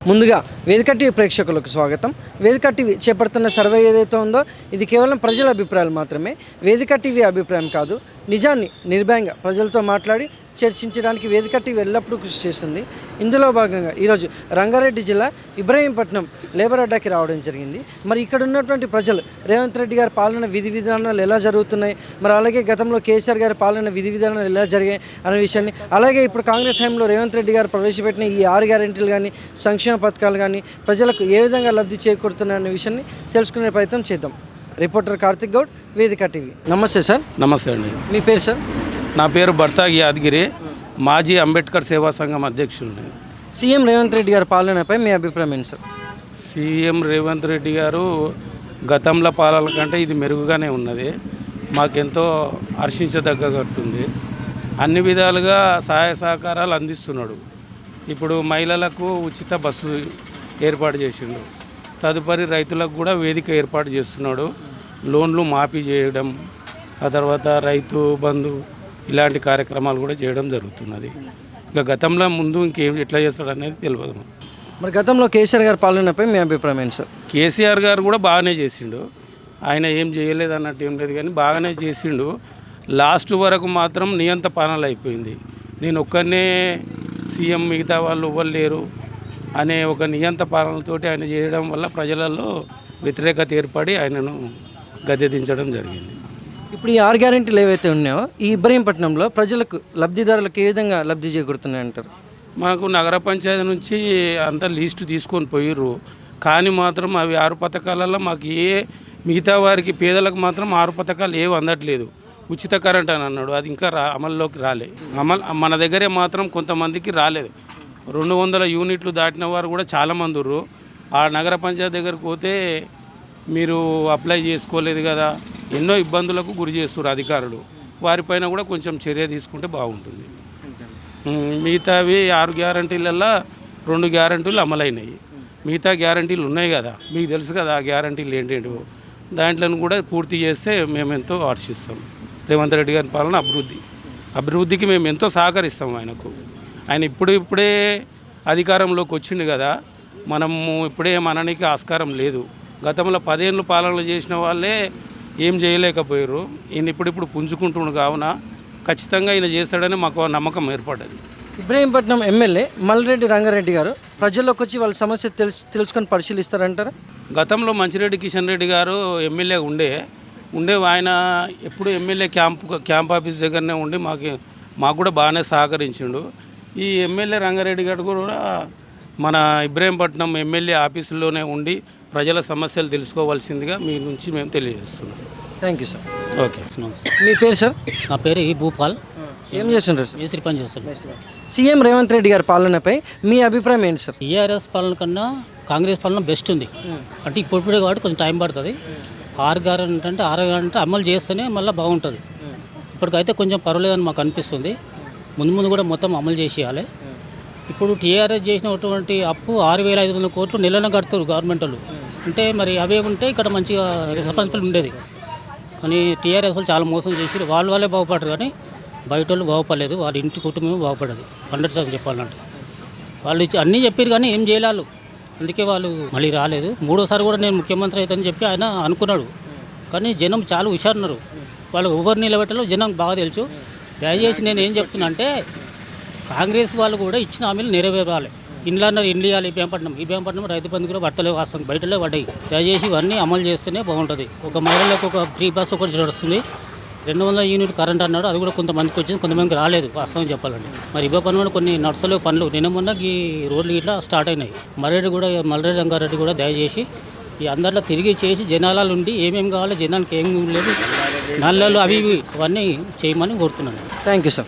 ముందుగా వేదిక టీవీ ప్రేక్షకులకు స్వాగతం. వేదిక టీవీ చేపడుతున్న సర్వే ఏదైతే ఉందో ఇది కేవలం ప్రజల అభిప్రాయాలు మాత్రమే. వేదిక టీవీ అభిప్రాయం కాదు. నిజాన్ని నిర్భయంగా ప్రజలతో మాట్లాడి చర్చించడానికి వేదిక టీవీ ఎల్లప్పుడూ కృషి చేస్తుంది. ఇందులో భాగంగా ఈరోజు రంగారెడ్డి జిల్లా ఇబ్రహీంపట్నం లేబర్ అడ్డాకి రావడం జరిగింది. మరి ఇక్కడ ఉన్నటువంటి ప్రజలు రేవంత్ రెడ్డి గారి పాలన విధి విధానాలు ఎలా జరుగుతున్నాయి, మరి అలాగే గతంలో కేసీఆర్ గారి పాలన విధి విధానాలు ఎలా జరిగాయి అనే విషయాన్ని, అలాగే ఇప్పుడు కాంగ్రెస్ హయాంలో రేవంత్ రెడ్డి గారు ప్రవేశపెట్టిన ఈ 6 గ్యారెంటీలు కానీ సంక్షేమ పథకాలు కానీ ప్రజలకు ఏ విధంగా లబ్ధి చేకూరుతున్నాయి అనే విషయాన్ని తెలుసుకునే ప్రయత్నం చేద్దాం. రిపోర్టర్ కార్తిక్ గౌడ్, వేదిక టీవీ. నమస్తే సార్. నమస్తే అండి. మీ పేరు సార్? నా పేరు భర్తాగి యాదగిరి, మాజీ అంబేద్కర్ సేవా సంఘం అధ్యక్షుడిని. సీఎం రేవంత్ రెడ్డి గారి పాలనపై మీ అభిప్రాయం ఏంటి సార్? సీఎం రేవంత్ రెడ్డి గారు గతంలో పాలన కంటే ఇది మెరుగుగానే ఉన్నది. మాకెంతో హర్షించదగ్గట్టుంది. అన్ని విధాలుగా సహాయ సహకారాలు అందిస్తున్నాడు. ఇప్పుడు మహిళలకు ఉచిత బస్సు ఏర్పాటు చేసిండు. తదుపరి రైతులకు కూడా వేదిక ఏర్పాటు చేస్తున్నాడు. లోన్లు మాఫీ చేయడం, ఆ తర్వాత రైతు బంధు ఇలాంటి కార్యక్రమాలు కూడా చేయడం జరుగుతున్నది. ఇక గతంలో ముందు ఇంకేం ఎట్లా చేస్తాడు అనేది తెలియదు. మరి గతంలో కేసీఆర్ గారి పాలనపై మీ అభిప్రాయం ఏంటి సార్? కేసీఆర్ గారు కూడా బాగానే చేసిండు. ఆయన ఏం చేయలేదు అన్నట్టు ఏం లేదు, కానీ బాగానే చేసిండు. లాస్ట్ వరకు మాత్రం నియంత పాలనలు అయిపోయింది. నేను ఒక్కనే సీఎం, మిగతా వాళ్ళు ఎవ్వరు లేరు అనే ఒక నియంత పాలనతోటి ఆయన చేయడం వల్ల ప్రజలలో వ్యతిరేకత ఏర్పడి ఆయనను గద్దె దించడం జరిగింది. ఇప్పుడు ఈ 6 గ్యారెంటీలు ఏవైతే ఉన్నాయో ఈ ఇబ్రహీంపట్నంలో ప్రజలకు లబ్ధిదారులకు ఏ విధంగా లబ్ధి చేకూరుతున్నాయి అంటారు? మాకు నగర పంచాయతీ నుంచి అంతా లిస్టు తీసుకొని పోయిర్రు, కానీ మాత్రం అవి 6 పథకాలలో మాకు మిగతా వారికి పేదలకు మాత్రం 6 పథకాలు ఏవి అందట్లేదు. ఉచిత కరెంట్ అని అన్నాడు, అది ఇంకా అమల్లోకి రాలే. మన దగ్గరే మాత్రం కొంతమందికి రాలేదు. 200 యూనిట్లు దాటిన వారు కూడా చాలామంది ఉర్రు. ఆ నగర పంచాయతీ దగ్గరకు పోతే మీరు అప్లై చేసుకోలేదు కదా, ఎన్నో ఇబ్బందులకు గురి చేస్తున్నారు అధికారులు. వారిపైన కూడా కొంచెం చర్య తీసుకుంటే బాగుంటుంది. మిగతావి 6 గ్యారంటీలల్లో 2 గ్యారంటీలు అమలైనాయి. మిగతా గ్యారంటీలు ఉన్నాయి కదా, మీకు తెలుసు కదా ఆ గ్యారంటీలు ఏంటేంటివో. దాంట్లో కూడా పూర్తి చేస్తే మేము ఎంతో హర్షిస్తాం. రేవంత్ రెడ్డి గారి పాలన అభివృద్ధికి మేము ఎంతో సహకరిస్తాం ఆయనకు. ఆయన ఇప్పుడే అధికారంలోకి వచ్చింది కదా, మనము ఇప్పుడే మననికి ఆస్కారం లేదు. గతంలో 10 ఏళ్ళు పాలనలు చేసిన వాళ్ళే ఏం చేయలేకపోయారు. ఈయన ఇప్పుడు పుంజుకుంటున్నాడు. కావున ఖచ్చితంగా ఈయన చేస్తాడని మాకు నమ్మకం ఏర్పడ్డది. ఇబ్రహీంపట్నం ఎమ్మెల్యే మల్రెడ్డి రంగారెడ్డి గారు ప్రజల్లోకి వచ్చి వాళ్ళ సమస్య తెలుసుకొని పరిశీలిస్తారంటారా? గతంలో మంచిరెడ్డి కిషన్ రెడ్డి గారు ఎమ్మెల్యే ఉండే ఆయన ఎప్పుడు ఎమ్మెల్యే క్యాంప్ ఆఫీస్ దగ్గరనే ఉండి మాకు కూడా బాగానే సహకరించిండు. ఈ ఎమ్మెల్యే రంగారెడ్డి గారు కూడా మన ఇబ్రహీంపట్నం ఎమ్మెల్యే ఆఫీసులోనే ఉండి ప్రజల సమస్యలు తెలుసుకోవాల్సిందిగా మీ నుంచి మేము తెలియజేస్తున్నాం. Thank you sir. ఓకే. మీ పేరు సార్? నా పేరు ఈ భూపాల్. ఏం చేస్తుంటారు సార్? మేస్త్రి పని చేస్తాను. సీఎం రేవంత్ రెడ్డి గారి పాలనపై మీ అభిప్రాయం ఏంటి సార్? టీఆర్ఎస్ పాలన కన్నా కాంగ్రెస్ పాలన బెస్ట్ ఉంది. అంటే ఇప్పుడే కాబట్టి కొంచెం టైం పడుతుంది. 6 గ్యారెంటీ అమలు చేస్తేనే మళ్ళీ బాగుంటుంది. ఇప్పటికైతే కొంచెం పర్వాలేదని మాకు అనిపిస్తుంది. ముందు కూడా మొత్తం అమలు చేసేయాలి. ఇప్పుడు టీఆర్ఎస్ చేసినటువంటి అప్పు 6,500 కోట్లు నెలన కడుతారు గవర్నమెంట్ వాళ్ళు. అంటే మరి అవే ఉంటే ఇక్కడ మంచిగా రెస్పాన్సిబుల్ ఉండేది. కానీ టీఆర్ఎస్ వాళ్ళు చాలా మోసం చేసి వాళ్ళే బాగుపడరు, కానీ బయట వాళ్ళు బాగుపడలేదు. వాళ్ళ ఇంటి కుటుంబం బాగుపడదు. 100% చెప్పాలంటే వాళ్ళు అన్నీ చెప్పారు కానీ ఏం చేయలేదు. అందుకే వాళ్ళు మళ్ళీ రాలేదు. 3వసారి కూడా నేను ముఖ్యమంత్రి అవుతానని చెప్పి ఆయన అనుకున్నాడు. కానీ జనం చాలా హుషారున్నారు. వాళ్ళు ఎవరు నిలబెట్టాలో జనం బాగా తెలుసు. దయచేసి నేను ఏం చెప్తున్నా అంటే కాంగ్రెస్ వాళ్ళు కూడా ఇచ్చిన హామీలు నెరవేరాలి. ఇండ్లు ఇవ్వాలి. ఈ భీమపట్నం రైతు బంధు కూడా పట్టలే వాస్తవం బయటలో పడ్డాయి. దయచేసి ఇవన్నీ అమలు చేస్తేనే బాగుంటుంది. ఒక మహిళలకు ఒక ఫ్రీ బస్ ఒకటి నడుస్తుంది. 200 యూనిట్ కరెంట్ అన్నాడు, అది కూడా కొంతమందికి వచ్చింది, కొంతమందికి రాలేదు వాస్తవం చెప్పాలంటే. మరి ఇవ్వపని కొన్ని నడుస్తలేవు పనులు. నిన్న మొన్న ఈ రోడ్లు ఇట్లా స్టార్ట్ అయినాయి. మల్రెడ్డి రంగారెడ్డి కూడా దయచేసి ఈ అందరిలో తిరిగి చేసి జనాలు ఉండి ఏమేమి కావాలో జనానికి ఏమి లేదు, నల్లలు అవి ఇవన్నీ చేయమని కోరుతున్నాను. Thank you sir.